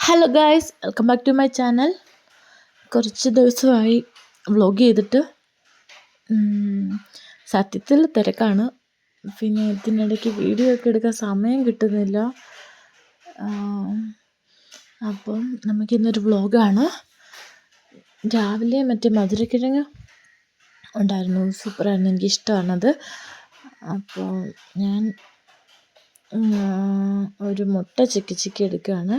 Hello guys, welcome back to my channel. കുറച്ച് ദിവസമായി vlog ചെയ്തിട്ട്. സത്യത്തിൽ തിരക്കാണ്. പിന്നെ ഇതിനിടയ്ക്ക് വീഡിയോ ഒക്കെ എടുക്കാൻ സമയം കിട്ടുന്നില്ല. അപ്പം നമുക്കിന്നൊരു വ്ളോഗാണ്. രാവിലെ മധുരക്കിഴങ്ങ് ഉണ്ടായിരുന്നു, സൂപ്പറായിരുന്നു, എനിക്കിഷ്ടമാണത്. അപ്പോൾ ഞാൻ ഒരു മുട്ട ചിക്കി എടുക്കുകയാണ്.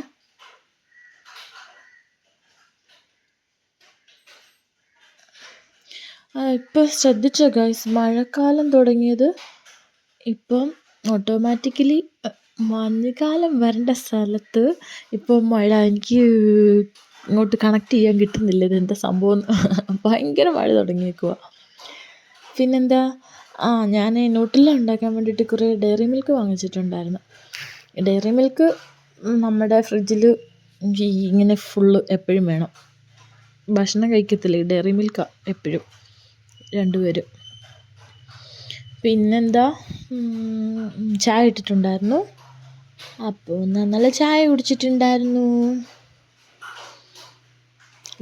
ഇപ്പോൾ ശ്രദ്ധിച്ചോ ഗൈസ്, മഴക്കാലം തുടങ്ങിയത് ഇപ്പം ഓട്ടോമാറ്റിക്കലി മഞ്ഞുകാലം വരേണ്ട സ്ഥലത്ത് ഇപ്പോൾ മഴ. എനിക്ക് ഇങ്ങോട്ട് കണക്ട് ചെയ്യാൻ കിട്ടുന്നില്ല, ഇതെന്താ സംഭവം. ഭയങ്കര മഴ തുടങ്ങിയേക്കുക. പിന്നെന്താ, ഞാൻ ന്യൂട്ടെല്ല ഉണ്ടാക്കാൻ വേണ്ടിയിട്ട് കുറേ ഡയറി മിൽക്ക് വാങ്ങിച്ചിട്ടുണ്ടായിരുന്നു. ഡയറി മിൽക്ക് നമ്മുടെ ഫ്രിഡ്ജിൽ ഇങ്ങനെ ഫുള്ള് എപ്പോഴും വേണം. ഭക്ഷണം കഴിക്കത്തില്ലേ, ഡയറി മിൽക്കാണ് എപ്പോഴും രണ്ടുപേരും. പിന്നെന്താ, ചായ ഇട്ടിട്ടുണ്ടായിരുന്നു. അപ്പോൾ നല്ല ചായ കുടിച്ചിട്ടുണ്ടായിരുന്നു.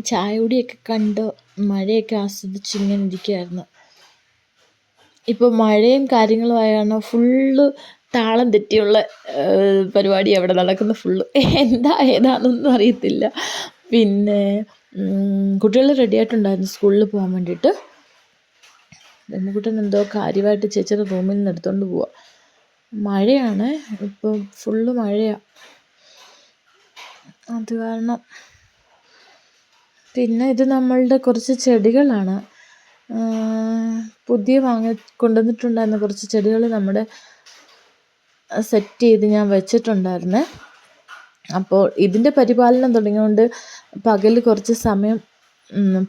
ചായ കുടിയൊക്കെ കണ്ട് മഴയൊക്കെ ആസ്വദിച്ച് ഇങ്ങനെ ഇരിക്കുകയായിരുന്നു. ഇപ്പോൾ മഴയും കാര്യങ്ങളും ആയാണ് ഫുള്ള് താളം തെറ്റിയുള്ള പരിപാടി അവിടെ നടക്കുന്ന. ഫുള്ള് ഏതാണെന്നൊന്നും അറിയത്തില്ല. പിന്നെ കുട്ടികൾ റെഡിയായിട്ടുണ്ടായിരുന്നു സ്കൂളിൽ പോകാൻ വേണ്ടിയിട്ട്. രമ്യക്കുട്ടൻ എന്തോ കാര്യമായിട്ട് ചേച്ചിയുടെ റൂമിൽ നിന്ന് എടുത്തുകൊണ്ട് പോവുക. മഴയാണ്, ഇപ്പോൾ ഫുള്ള് മഴയാണ്, അത് കാരണം. പിന്നെ ഇത് നമ്മളുടെ കുറച്ച് ചെടികളാണ്. പുതിയ കൊണ്ടുവന്നിട്ടുണ്ടായിരുന്ന കുറച്ച് ചെടികൾ നമ്മുടെ സെറ്റ് ചെയ്ത് ഞാൻ വെച്ചിട്ടുണ്ടായിരുന്നേ. അപ്പോൾ ഇതിൻ്റെ പരിപാലനം തുടങ്ങിയതുകൊണ്ട് പകൽ കുറച്ച് സമയം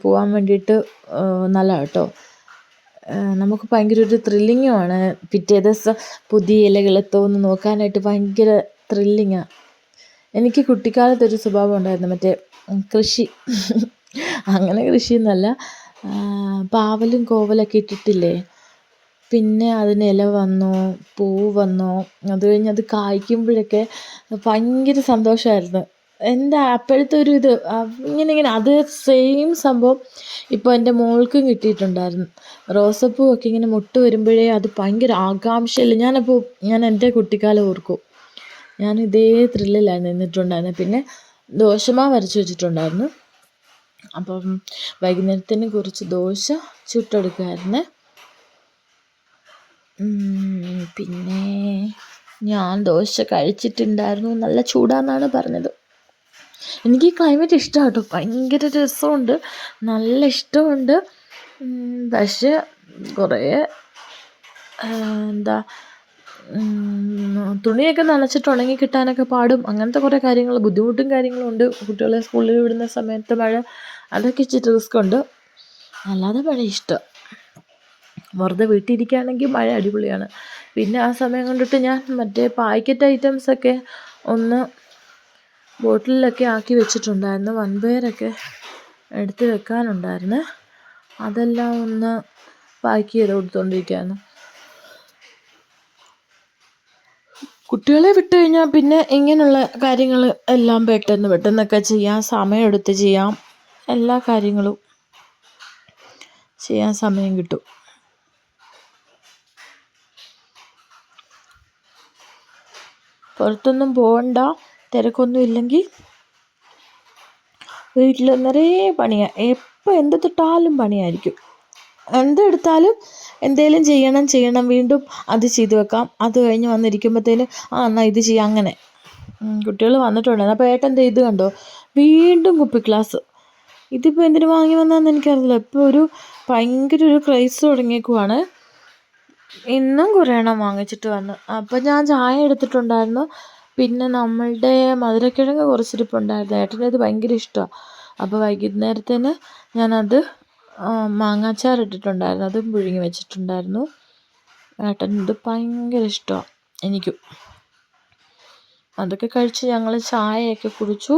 പോകാൻ വേണ്ടിയിട്ട് നല്ലതാണ് കേട്ടോ. നമുക്ക് ഭയങ്കര ഒരു ത്രില്ലിങ്ങുമാണ്. പിറ്റേ ദിവസം പുതിയ ഇലകളെത്തുമെന്ന് നോക്കാനായിട്ട് ഭയങ്കര ത്രില്ലിങ്ങാണ്. എനിക്ക് കുട്ടിക്കാലത്തൊരു സ്വഭാവം ഉണ്ടായിരുന്നു, മറ്റേ കൃഷി. അങ്ങനെ കൃഷിയൊന്നുമല്ല, പാവലും കോവലൊക്കെ ഇട്ടിട്ടില്ലേ, പിന്നെ അതിന് ഇല വന്നു, പൂവ് വന്നു, അത് കഴിഞ്ഞ് അത് കായ്ക്കുമ്പോഴൊക്കെ ഭയങ്കര സന്തോഷമായിരുന്നു. എന്താ അപ്പോഴത്തെ ഒരു ഇത് ഇങ്ങനെ അത് സെയിം സംഭവം ഇപ്പോൾ എൻ്റെ മോൾക്കും കിട്ടിയിട്ടുണ്ടായിരുന്നു. റോസപ്പൂവൊക്കെ ഇങ്ങനെ മുട്ട് വരുമ്പോഴേ അത് ഭയങ്കര ആകാംക്ഷയില്ല. ഞാൻ എൻ്റെ കുട്ടിക്കാലം ഓർക്കും. ഞാൻ ഇതേ ത്രില്ലിലാണ് നിന്നിട്ടുണ്ടായിരുന്നത്. പിന്നെ ദോശമാവ് അരച്ച് വെച്ചിട്ടുണ്ടായിരുന്നു. അപ്പം വൈകുന്നേരത്തിന് കുറച്ച് ദോശ ചുട്ടെടുക്കുമായിരുന്നേ. പിന്നെ ഞാൻ ദോശ കഴിച്ചിട്ടുണ്ടായിരുന്നു. നല്ല ചൂടാന്നാണ് പറഞ്ഞത്. എനിക്ക് ഈ ക്ലൈമറ്റ് ഇഷ്ടമാണ് കേട്ടോ, ഭയങ്കര രസമുണ്ട്, നല്ല ഇഷ്ടമുണ്ട്. പക്ഷേ കുറേ എന്താ തുണിയൊക്കെ നനച്ചിട്ട് ഉണങ്ങി കിട്ടാനൊക്കെ പാടും. അങ്ങനത്തെ കുറേ കാര്യങ്ങൾ, ബുദ്ധിമുട്ടും കാര്യങ്ങളും ഉണ്ട്. കുട്ടികളെ സ്കൂളിൽ വിടുന്ന സമയത്ത് മഴ, അതൊക്കെ ഇച്ചിരി റിസ്ക് ഉണ്ട്. അല്ലാതെ മഴ ഇഷ്ടം. വെറുതെ വീട്ടിലിരിക്കുകയാണെങ്കിൽ മഴ അടിപൊളിയാണ്. പിന്നെ ആ സമയം കൊണ്ടിട്ട് ഞാൻ മറ്റേ പാക്കറ്റ് ഐറ്റംസൊക്കെ ഒന്ന് ബോട്ടിലൊക്കെ ആക്കി വെച്ചിട്ടുണ്ടായിരുന്നു. വൻപയറൊക്കെ എടുത്ത് വെക്കാനുണ്ടായിരുന്നു. അതെല്ലാം ഒന്ന് പാക്ക് ചെയ്ത് കൊടുത്തുകൊണ്ടിരിക്കുകയാണ്. കുട്ടികളെ വിട്ട് കഴിഞ്ഞാൽ പിന്നെ ഇങ്ങനെയുള്ള കാര്യങ്ങൾ എല്ലാം പെട്ടെന്നൊക്കെ ചെയ്യാം, സമയമെടുത്ത് ചെയ്യാം. എല്ലാ കാര്യങ്ങളും ചെയ്യാൻ സമയം കിട്ടും. പുറത്തൊന്നും പോകണ്ട, തിരക്കൊന്നും ഇല്ലെങ്കിൽ വീട്ടിൽ നിറയെ പണിയാണ്. എപ്പോൾ എന്തെടുത്താലും പണിയായിരിക്കും. എന്തെടുത്താലും എന്തെങ്കിലും ചെയ്യണം, വീണ്ടും അത് ചെയ്ത് വെക്കാം. അത് കഴിഞ്ഞ് വന്നിരിക്കുമ്പോഴത്തേന് എന്നാൽ ഇത് ചെയ്യാം. അങ്ങനെ കുട്ടികൾ വന്നിട്ടുണ്ടായിരുന്നു. അപ്പോൾ ഏട്ടൻ ഇത് കണ്ടോ, വീണ്ടും കുപ്പി ഗ്ലാസ്. ഇതിപ്പോൾ എന്തിനു വാങ്ങി വന്നതെന്ന് എനിക്കറിയില്ല. ഇപ്പോൾ ഭയങ്കര ഒരു ക്രൈസ് തുടങ്ങിയേക്കുവാണ്. ഇന്നും കുറേ എണ്ണം വാങ്ങിച്ചിട്ട് വന്നു. അപ്പോൾ ഞാൻ ചായ എടുത്തിട്ടുണ്ടായിരുന്നു. പിന്നെ നമ്മളുടെ മധുരക്കിഴങ്ങ് കുറച്ചിരിപ്പുണ്ടായിരുന്നു. ഏട്ടനത് ഭയങ്കര ഇഷ്ടമാണ്. അപ്പോൾ വൈകുന്നേരത്തിന് ഞാനത് മാങ്ങാച്ചാർ ഇട്ടിട്ടുണ്ടായിരുന്നു, അതും പുഴുങ്ങി വെച്ചിട്ടുണ്ടായിരുന്നു. ഏട്ടനത് ഭയങ്കര ഇഷ്ടമാണ്, എനിക്കും. അതൊക്കെ കഴിച്ച് ഞങ്ങൾ ചായയൊക്കെ കുടിച്ചു.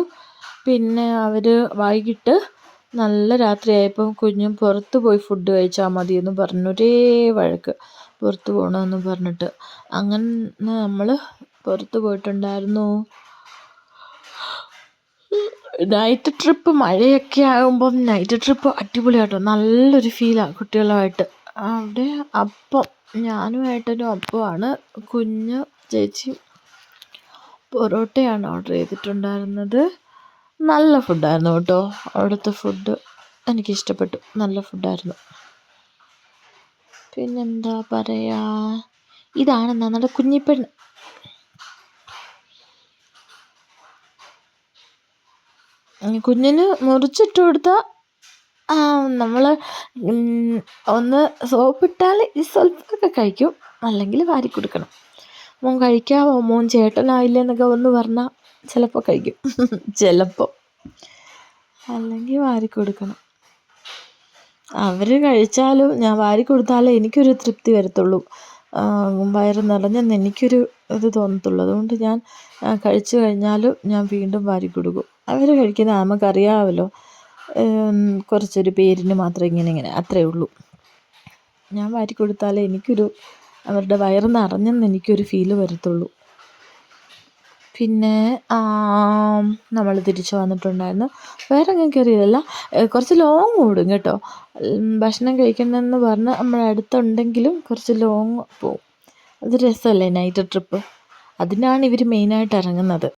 പിന്നെ അവർ വൈകിട്ട് നല്ല രാത്രിയായപ്പോൾ കുഞ്ഞും പുറത്ത് പോയി ഫുഡ് കഴിച്ചാൽ മതിയെന്ന് പറഞ്ഞു, ഒരേ വഴക്ക്, പുറത്ത് പോകണമെന്ന് പറഞ്ഞിട്ട്. അങ്ങനെ നമ്മൾ പുറത്ത് പോയിട്ടുണ്ടായിരുന്നു. നൈറ്റ് ട്രിപ്പ് മഴയൊക്കെ ആകുമ്പം നൈറ്റ് ട്രിപ്പ് അടിപൊളിയാട്ടോ, നല്ലൊരു ഫീലാണ് കുട്ടികളുമായിട്ട്. അവിടെ അപ്പം ഞാനും ഏട്ടനും അപ്പമാണ്, കുഞ്ഞ് ചേച്ചിയും പൊറോട്ടയാണ് ഓർഡർ ചെയ്തിട്ടുണ്ടായിരുന്നത്. നല്ല ഫുഡായിരുന്നു കേട്ടോ, അവിടുത്തെ ഫുഡ് എനിക്കിഷ്ടപ്പെട്ടു, നല്ല ഫുഡായിരുന്നു. പിന്നെന്താ പറയുക, ഇതാണ് നമ്മുടെ കുഞ്ഞിപ്പെണ്ണ്. കുഞ്ഞിന് മുറിച്ചിട്ട് കൊടുത്താൽ നമ്മൾ ഒന്ന് സോപ്പിട്ടാൽ ഈ സ്വല്പമൊക്കെ കഴിക്കും, അല്ലെങ്കിൽ വാരി കൊടുക്കണം. മോൻ കഴിക്കാവോ, മോൻ ചേട്ടനായില്ലേ എന്നൊക്കെ ഒന്ന് പറഞ്ഞാൽ ചിലപ്പോൾ കഴിക്കും, ചിലപ്പോൾ, അല്ലെങ്കിൽ വാരി കൊടുക്കണം. അവർ കഴിച്ചാലും ഞാൻ വാരി കൊടുത്താലേ എനിക്കൊരു തൃപ്തി വരത്തുള്ളൂ, വയറ് നിറഞ്ഞെന്ന് എനിക്കൊരു ഇത് തോന്നത്തുള്ളൂ. അതുകൊണ്ട് ഞാൻ കഴിച്ചു കഴിഞ്ഞാലും ഞാൻ വീണ്ടും വാരി കൊടുക്കും. അവർ കഴിക്കുന്നത് നമുക്കറിയാമല്ലോ, കുറച്ചൊരു പേരിന് മാത്രം ഇങ്ങനെ അത്രയേ ഉള്ളൂ. ഞാൻ വാരി കൊടുത്താലേ എനിക്കൊരു അവരുടെ വയറ് നിറഞ്ഞെന്ന് എനിക്കൊരു ഫീല് വരത്തുള്ളൂ. പിന്നെ നമ്മൾ തിരിച്ചു വന്നിട്ടുണ്ടായിരുന്നു. വേറെ എങ്ങും കയറിയതല്ല, കുറച്ച് ലോങ് ഓടും കേട്ടോ. ഭക്ഷണം കഴിക്കണമെന്ന് പറഞ്ഞ് നമ്മുടെ അടുത്തുണ്ടെങ്കിലും കുറച്ച് ലോങ് പോവും. അത് രസമല്ലേ നൈറ്റ് ട്രിപ്പ്, അതിനാണ് ഇവർ മെയിനായിട്ട് ഇറങ്ങുന്നത്.